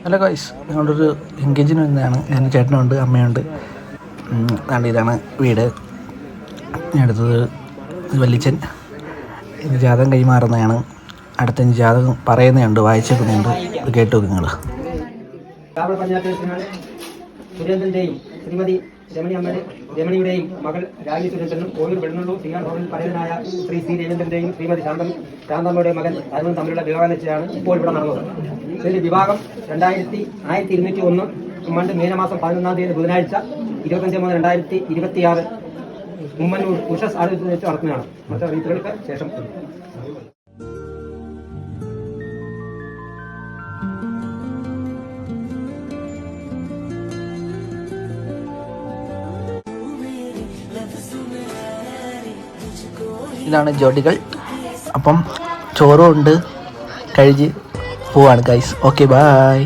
Hello guys, ഞങ്ങളൊരു എൻഗേജിന് വന്നതാണ്. ഞാൻ ചേട്ടനുണ്ട്, അമ്മയുണ്ട്. ഇതാണ് വീട്. അടുത്തത് വല്ലിച്ചൻ. ഇത് ജാതകം കൈമാറുന്നതാണ്. അടുത്ത ജാതകം പറയുന്നുണ്ട്, വായിച്ചേക്കുന്നുണ്ട്. ഇത് കേട്ടു നിങ്ങൾ. സുരേന്ദ്രന്റെയും ശ്രീമതി രമണിയുടെയും മകൾ രാജി സുരേന്ദ്രനും ഓയൂർ വെണ്ണുള്ളൂർ സിംഗാർ റോഡിൽ പരേതനായ ശ്രീ രവീന്ദ്രന്റെയും ശ്രീമതി ശാന്തമ്മയുടെ മകൻ അരുണും തമ്മിലുള്ള വിവാഹ നിശ്ചയമാണ് ഇപ്പോൾ ഇവിടെ നടന്നത്. ഇതിന്റെ വിവാഹം 1201 മണ്ട് മീനമാസം 11-ാം തീയതി ബുധനാഴ്ച 25/3/2026 ഉമ്മന്നൂർ ഉഷസ് ആലയത്തിൽ വെച്ച് നടത്തുന്നതാണ്. മറ്റു റീത്തുകൾക്ക് ശേഷം ഇതാണ് ജോഡികൾ. അപ്പം ചോറും ഉണ്ട്, കഴിച്ച് പോവാണ് ഗൈസ്. Okay, by.